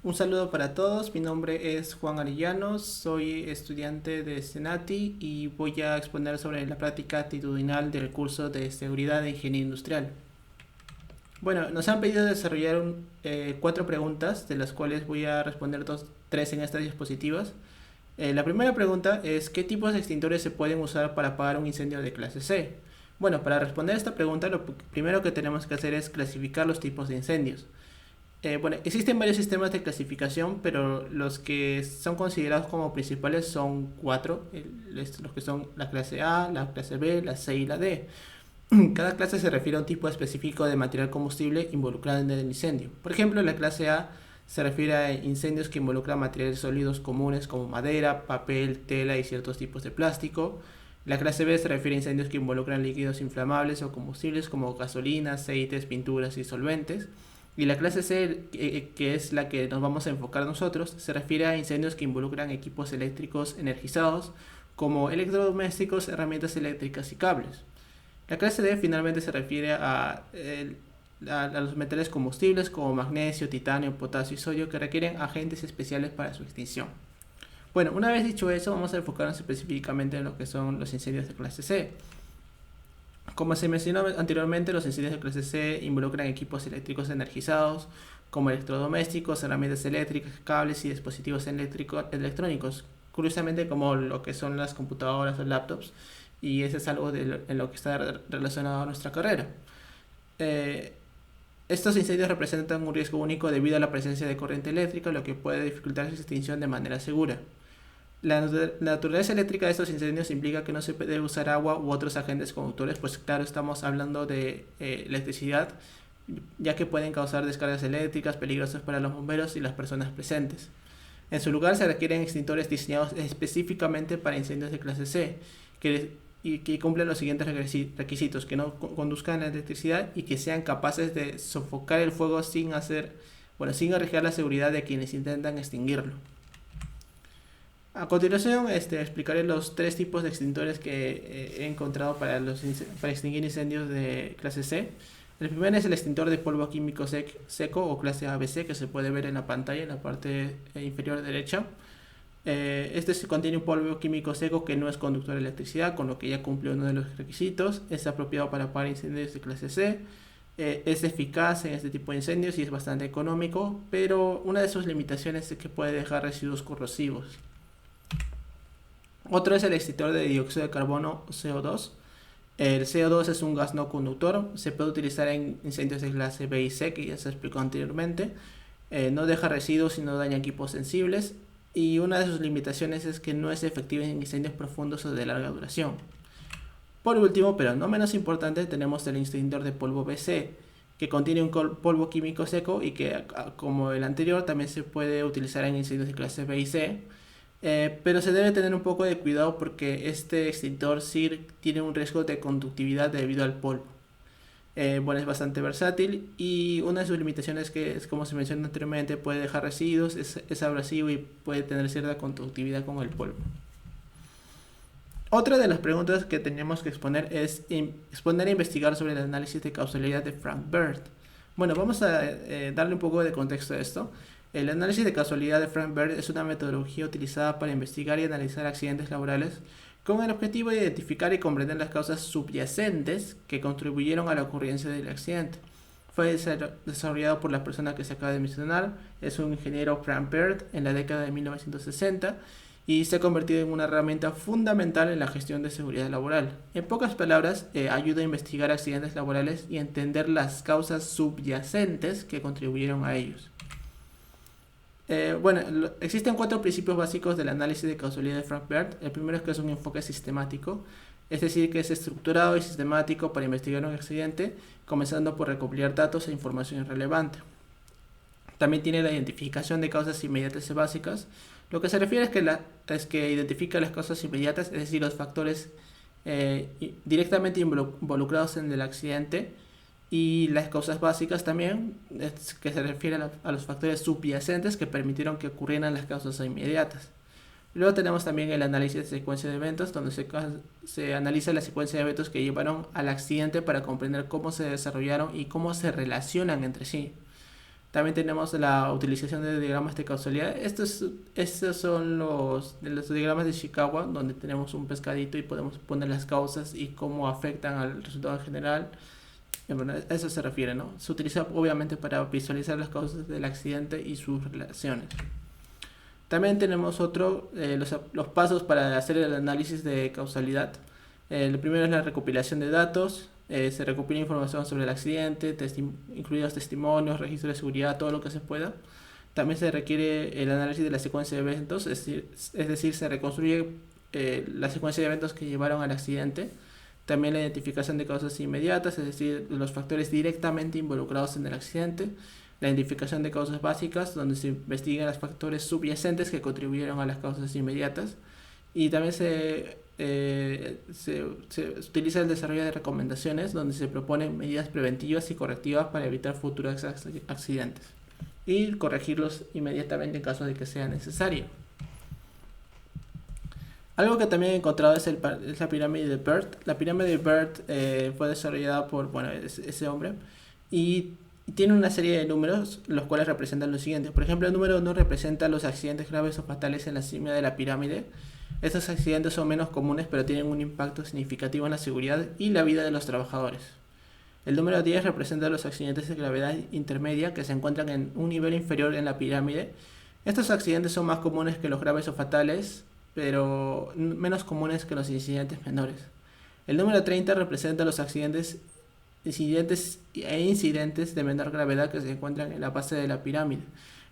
Un saludo para todos, mi nombre es Juan Arellanos, soy estudiante de Senati y voy a exponer sobre la práctica actitudinal del curso de Seguridad de Ingeniería Industrial. Bueno, nos han pedido desarrollar cuatro preguntas, de las cuales voy a responder tres en estas diapositivas. La primera pregunta es: ¿qué tipos de extintores se pueden usar para apagar un incendio de clase C? Bueno, para responder esta pregunta, lo primero que tenemos que hacer es clasificar los tipos de incendios. Bueno, existen varios sistemas de clasificación, pero los que son considerados como principales son cuatro, los que son la clase A, la clase B, la C y la D. Cada clase se refiere a un tipo específico de material combustible involucrado en el incendio. Por ejemplo, la clase A se refiere a incendios que involucran materiales sólidos comunes como madera, papel, tela y ciertos tipos de plástico. La clase B se refiere a incendios que involucran líquidos inflamables o combustibles como gasolina, aceites, pinturas y solventes. Y la clase C, que es la que nos vamos a enfocar nosotros, se refiere a incendios que involucran equipos eléctricos energizados como electrodomésticos, herramientas eléctricas y cables. La clase D finalmente se refiere a los metales combustibles como magnesio, titanio, potasio y sodio que requieren agentes especiales para su extinción. Bueno, una vez dicho eso, vamos a enfocarnos específicamente en lo que son los incendios de clase C. Como se mencionó anteriormente, los incendios de clase C involucran equipos eléctricos energizados como electrodomésticos, herramientas eléctricas, cables y dispositivos electrónicos, curiosamente como lo que son las computadoras o laptops, y eso es algo en lo que está relacionado a nuestra carrera. Estos incendios representan un riesgo único debido a la presencia de corriente eléctrica, lo que puede dificultar su extinción de manera segura. La naturaleza eléctrica de estos incendios implica que no se puede usar agua u otros agentes conductores, pues claro, estamos hablando de electricidad, ya que pueden causar descargas eléctricas peligrosas para los bomberos y las personas presentes. En su lugar se requieren extintores diseñados específicamente para incendios de clase C, que cumplen los siguientes requisitos: que no conduzcan la electricidad y que sean capaces de sofocar el fuego sin arriesgar la seguridad de quienes intentan extinguirlo. A continuación, explicaré los tres tipos de extintores que he encontrado para extinguir incendios de clase C. El primero es el extintor de polvo químico seco o clase ABC, que se puede ver en la pantalla en la parte inferior derecha. Este contiene un polvo químico seco que no es conductor de electricidad, con lo que ya cumple uno de los requisitos. Es apropiado para apagar incendios de clase C. Es eficaz en este tipo de incendios y es bastante económico, pero una de sus limitaciones es que puede dejar residuos corrosivos. Otro es el extintor de dióxido de carbono CO2. El CO2 es un gas no conductor, se puede utilizar en incendios de clase B y C, que ya se explicó anteriormente. No deja residuos y no daña equipos sensibles. Y una de sus limitaciones es que no es efectivo en incendios profundos o de larga duración. Por último, pero no menos importante, tenemos el extintor de polvo BC, que contiene un polvo químico seco y que, como el anterior, también se puede utilizar en incendios de clase B y C. Pero se debe tener un poco de cuidado porque este extintor sí tiene un riesgo de conductividad debido al polvo. Es bastante versátil y una de sus limitaciones es, como se mencionó anteriormente, puede dejar residuos, es abrasivo y puede tener cierta conductividad con el polvo. Otra de las preguntas que tenemos que exponer es exponer e investigar sobre el análisis de causalidad de Frank Bird. Bueno, vamos a darle un poco de contexto a esto. El análisis de causalidad de Frank Bird es una metodología utilizada para investigar y analizar accidentes laborales con el objetivo de identificar y comprender las causas subyacentes que contribuyeron a la ocurrencia del accidente. Fue desarrollado por la persona que se acaba de mencionar, es un ingeniero Frank Bird en la década de 1960 y se ha convertido en una herramienta fundamental en la gestión de seguridad laboral. En pocas palabras, ayuda a investigar accidentes laborales y a entender las causas subyacentes que contribuyeron a ellos. Existen cuatro principios básicos del análisis de causalidad de Frank Bird. El primero es que es un enfoque sistemático, es decir, que es estructurado y sistemático para investigar un accidente, comenzando por recopilar datos e información relevante. También tiene la identificación de causas inmediatas y básicas. Lo que se refiere es que identifica las causas inmediatas, es decir, los factores directamente involucrados en el accidente, y las causas básicas también, que se refiere a los factores subyacentes que permitieron que ocurrieran las causas inmediatas. Luego tenemos también el análisis de secuencia de eventos, donde se analiza la secuencia de eventos que llevaron al accidente para comprender cómo se desarrollaron y cómo se relacionan entre sí. También tenemos la utilización de diagramas de causalidad. Estos son de los diagramas de Ishikawa, donde tenemos un pescadito y podemos poner las causas y cómo afectan al resultado en general. Bueno, a eso se refiere, ¿no? Se utiliza obviamente para visualizar las causas del accidente y sus relaciones. También tenemos los pasos para hacer el análisis de causalidad. Lo primero es la recopilación de datos. Se recopila información sobre el accidente, incluidos testimonios, registros de seguridad, todo lo que se pueda. También se requiere el análisis de la secuencia de eventos, es decir, se reconstruye la secuencia de eventos que llevaron al accidente. También la identificación de causas inmediatas, es decir, los factores directamente involucrados en el accidente. La identificación de causas básicas, donde se investigan los factores subyacentes que contribuyeron a las causas inmediatas. Y también se utiliza el desarrollo de recomendaciones, donde se proponen medidas preventivas y correctivas para evitar futuros accidentes y corregirlos inmediatamente en caso de que sea necesario. Algo que también he encontrado es la pirámide de Bert. La pirámide de Bert fue desarrollada por ese hombre y tiene una serie de números, los cuales representan lo siguiente. Por ejemplo, el número 1 representa los accidentes graves o fatales en la cima de la pirámide. Estos accidentes son menos comunes, pero tienen un impacto significativo en la seguridad y la vida de los trabajadores. El número 10 representa los accidentes de gravedad intermedia que se encuentran en un nivel inferior en la pirámide. Estos accidentes son más comunes que los graves o fatales, pero menos comunes que los incidentes menores. El número 30 representa los incidentes de menor gravedad que se encuentran en la base de la pirámide.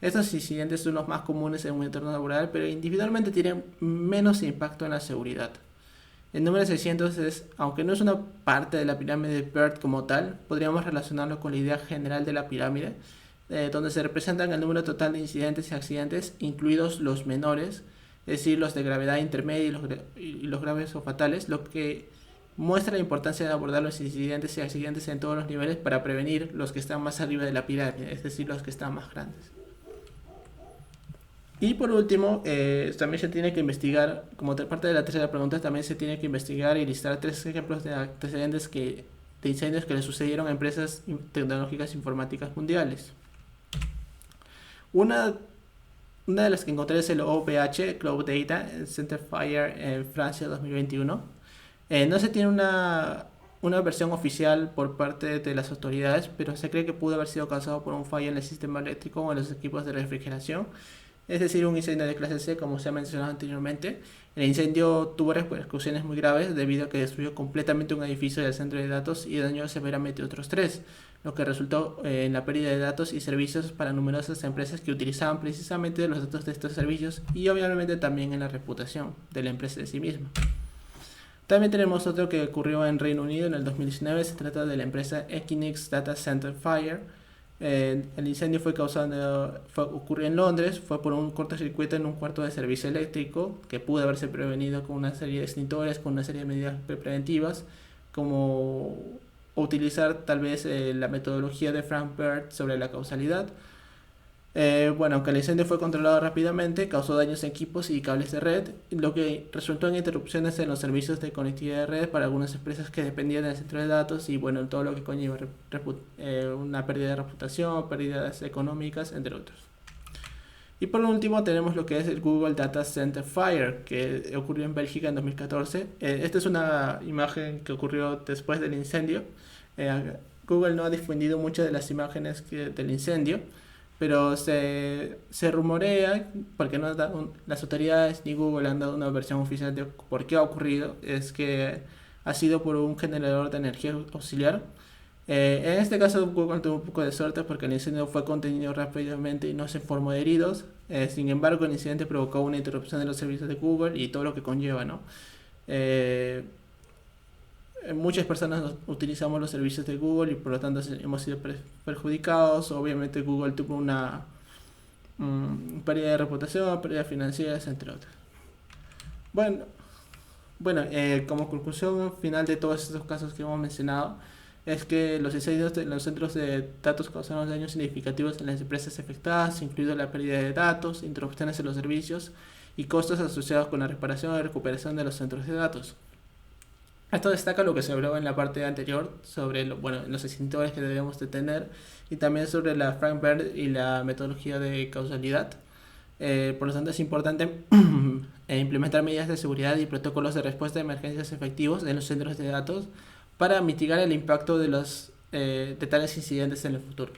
Estos incidentes son los más comunes en un entorno laboral, pero individualmente tienen menos impacto en la seguridad. El número 600 aunque no es una parte de la pirámide de Bert como tal, podríamos relacionarlo con la idea general de la pirámide, donde se representan el número total de incidentes y accidentes, incluidos los menores, es decir, los de gravedad intermedia y los graves o fatales, lo que muestra la importancia de abordar los incidentes y accidentes en todos los niveles para prevenir los que están más arriba de la pirámide, es decir, los que están más grandes. Y por último, también se tiene que investigar, como parte de la tercera pregunta, también se tiene que investigar y listar 3 ejemplos de antecedentes de incendios que le sucedieron a empresas tecnológicas informáticas mundiales. Una de las que encontré es el OVH, Cloud Data Center Fire en Francia 2021. No se tiene una versión oficial por parte de las autoridades, pero se cree que pudo haber sido causado por un fallo en el sistema eléctrico o en los equipos de refrigeración. Es decir, un incendio de clase C, como se ha mencionado anteriormente. El incendio tuvo repercusiones muy graves debido a que destruyó completamente un edificio del centro de datos y dañó severamente otros 3, lo que resultó en la pérdida de datos y servicios para numerosas empresas que utilizaban precisamente los datos de estos servicios y obviamente también en la reputación de la empresa de sí misma. También tenemos otro que ocurrió en Reino Unido en el 2019, se trata de la empresa Equinix Data Center Fire. El incendio ocurrió en Londres, fue por un cortocircuito en un cuarto de servicio eléctrico que pudo haberse prevenido con una serie de extintores, con una serie de medidas preventivas, como utilizar tal vez la metodología de Frank Bert sobre la causalidad. Aunque el incendio fue controlado rápidamente, causó daños en equipos y cables de red, lo que resultó en interrupciones en los servicios de conectividad de red para algunas empresas que dependían del centro de datos y todo lo que conlleva una pérdida de reputación, pérdidas económicas, entre otros. Y por último tenemos lo que es el Google Data Center Fire, que ocurrió en Bélgica en 2014. Esta es una imagen que ocurrió después del incendio. Google no ha difundido muchas de las imágenes del incendio, pero se rumorea, porque las autoridades ni Google han dado una versión oficial de por qué ha ocurrido, es que ha sido por un generador de energía auxiliar. En este caso Google tuvo un poco de suerte porque el incendio fue contenido rápidamente y no se informó de heridos. Sin embargo, el incidente provocó una interrupción de los servicios de Google y todo lo que conlleva, ¿no? Muchas personas utilizamos los servicios de Google y por lo tanto hemos sido perjudicados. Obviamente Google tuvo una pérdida de reputación, pérdidas financieras, entre otras. Como conclusión final de todos estos casos que hemos mencionado, es que los incendios de los centros de datos causaron daños significativos en las empresas afectadas, incluido la pérdida de datos, interrupciones en los servicios y costos asociados con la reparación y recuperación de los centros de datos. Esto destaca lo que se habló en la parte anterior sobre los extintores que debemos de tener y también sobre la Frankfurt y la metodología de causalidad. Por lo tanto, es importante implementar medidas de seguridad y protocolos de respuesta a emergencias efectivos en los centros de datos para mitigar el impacto de tales incidentes en el futuro.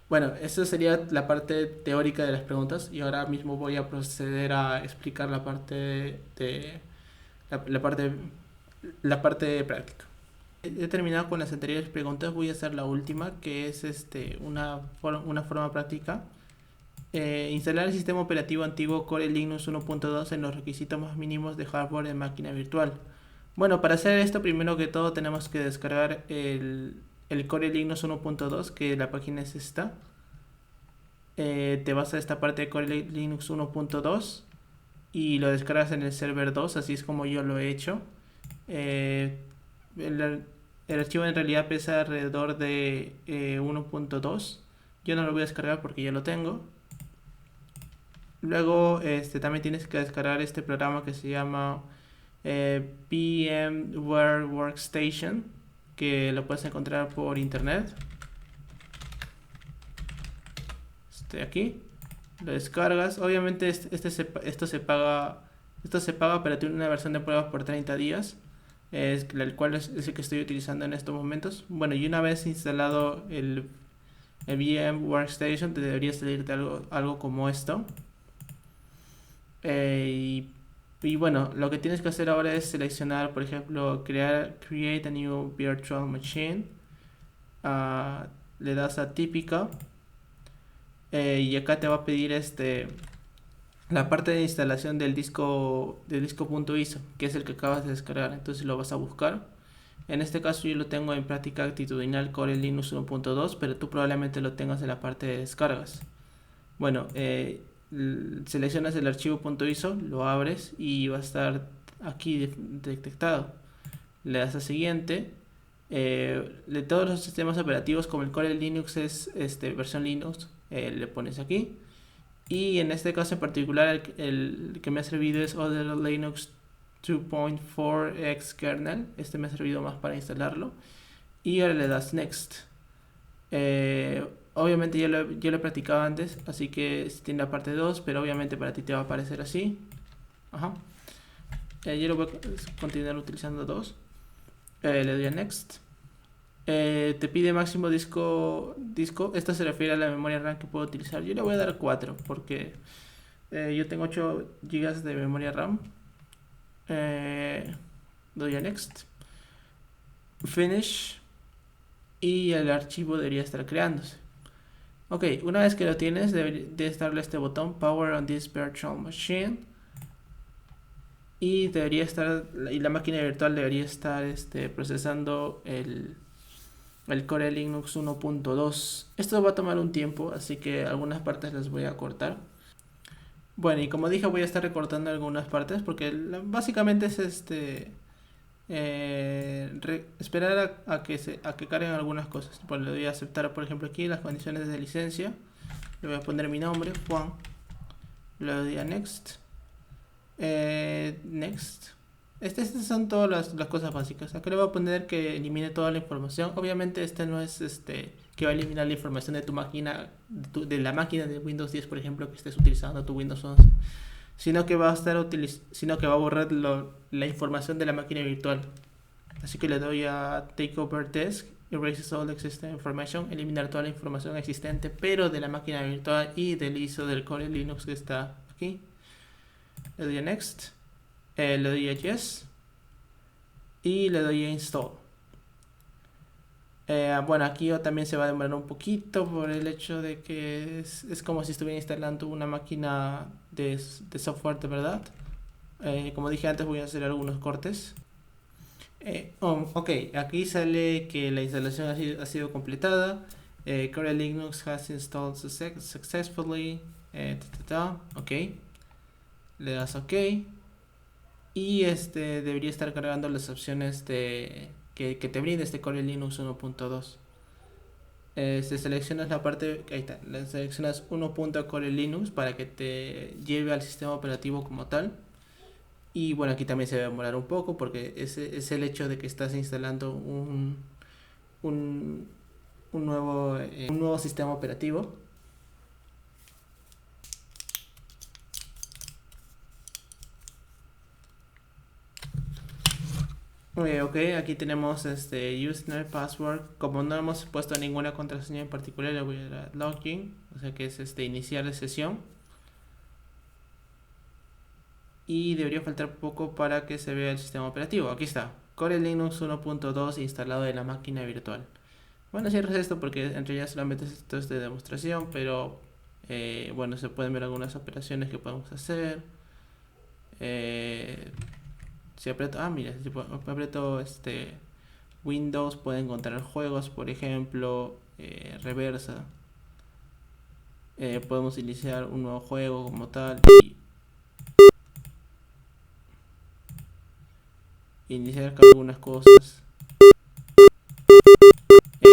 Bueno, esa sería la parte teórica de las preguntas y ahora mismo voy a proceder a explicar la parte, la parte práctica. He terminado con las anteriores preguntas, voy a hacer la última, que es una forma práctica. Instalar el sistema operativo antiguo Core Linux 1.2 en los requisitos más mínimos de hardware de máquina virtual. Bueno, para hacer esto, primero que todo tenemos que descargar el Core Linux 1.2, que la página es esta. Te vas a esta parte de Core Linux 1.2 y lo descargas en el server 2, así es como yo lo he hecho. El, el archivo en realidad pesa alrededor de 1.2. Yo no lo voy a descargar porque ya lo tengo. Luego también tienes que descargar este programa que se llama VMware Workstation, que lo puedes encontrar por internet. Aquí lo descargas. Obviamente esto se paga, pero tiene una versión de pruebas por 30 días, el cual es el que estoy utilizando en estos momentos. Bueno, y una vez instalado el VM Workstation, te debería salirte algo como esto. Y bueno, lo que tienes que hacer ahora es seleccionar, por ejemplo, create a new virtual machine. Le das a típica. Y acá te va a pedir la parte de instalación del disco .iso, que es el que acabas de descargar. Entonces lo vas a buscar. En este caso yo lo tengo en práctica actitudinal Core Linux 1.2, pero tú probablemente lo tengas en la parte de descargas. Bueno, seleccionas el archivo .iso, lo abres y va a estar aquí detectado. Le das a siguiente. De todos los sistemas operativos, como el Core Linux es versión Linux, le pones aquí. Y en este caso en particular el que me ha servido es Other Linux 2.4x kernel. Me ha servido más para instalarlo. Y ahora le das Next. Obviamente yo lo he practicado antes, así que tiene la parte 2, pero obviamente para ti te va a aparecer así. Ajá. Yo lo voy a continuar utilizando 2. Le doy a Next. Te pide máximo disco. Esto se refiere a la memoria RAM que puedo utilizar. Yo le voy a dar 4 porque yo tengo 8 GB de memoria RAM. Doy a Next. Finish. Y el archivo debería estar creándose. Ok, una vez que lo tienes, debes darle este botón Power on this virtual machine. Y la máquina virtual debería estar procesando el Core Linux 1.2. Esto va a tomar un tiempo, así que algunas partes las voy a cortar. Bueno, y como dije, voy a estar recortando algunas partes porque básicamente es esperar a que carguen algunas cosas. Pues le doy a aceptar, por ejemplo, aquí las condiciones de licencia. Le voy a poner mi nombre, Juan. Le doy a Next. Next. Estas son todas las cosas básicas. Acá le voy a poner que elimine toda la información. Obviamente no es que va a eliminar la información de tu máquina, de la máquina de Windows 10, por ejemplo, que estés utilizando tu Windows 11, sino que va a borrar la información de la máquina virtual. Así que le doy a Take Over Disk, Erases All Existing Information, eliminar toda la información existente, pero de la máquina virtual y del ISO del Core Linux que está aquí. Le doy a Next. Le doy a Yes y le doy a Install. Bueno, aquí también se va a demorar un poquito por el hecho de que es como si estuviera instalando una máquina de software de verdad. Como dije antes, voy a hacer algunos cortes. Ok, aquí sale que la instalación ha sido completada. Core Linux has installed successfully. Ok, le das OK. Y debería estar cargando las opciones que te brinda Core Linux 1.2. Seleccionas la parte, ahí está, seleccionas 1.core Linux para que te lleve al sistema operativo como tal. Y bueno, aquí también se va a demorar un poco porque es el hecho de que estás instalando un, un nuevo sistema operativo. Ok, aquí tenemos username, password. Como no hemos puesto ninguna contraseña en particular, le voy a dar a login, o sea que es iniciar de sesión. Y debería faltar poco para que se vea el sistema operativo. Aquí está, Core Linux 1.2 instalado en la máquina virtual. Bueno, cierro esto porque en realidad solamente esto es de demostración, pero bueno, se pueden ver algunas operaciones que podemos hacer. Eh, si aprieto, mira, si aprieto Windows, puede encontrar juegos, por ejemplo, reversa. Podemos iniciar un nuevo juego como tal y iniciar con algunas cosas.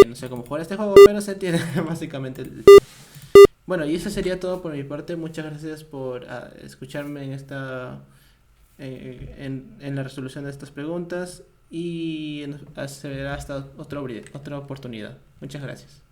No sé cómo jugar este juego, pero se entiende básicamente. Bueno, y eso sería todo por mi parte. Muchas gracias por escucharme en en la resolución de estas preguntas y se verá hasta otra oportunidad. Muchas gracias.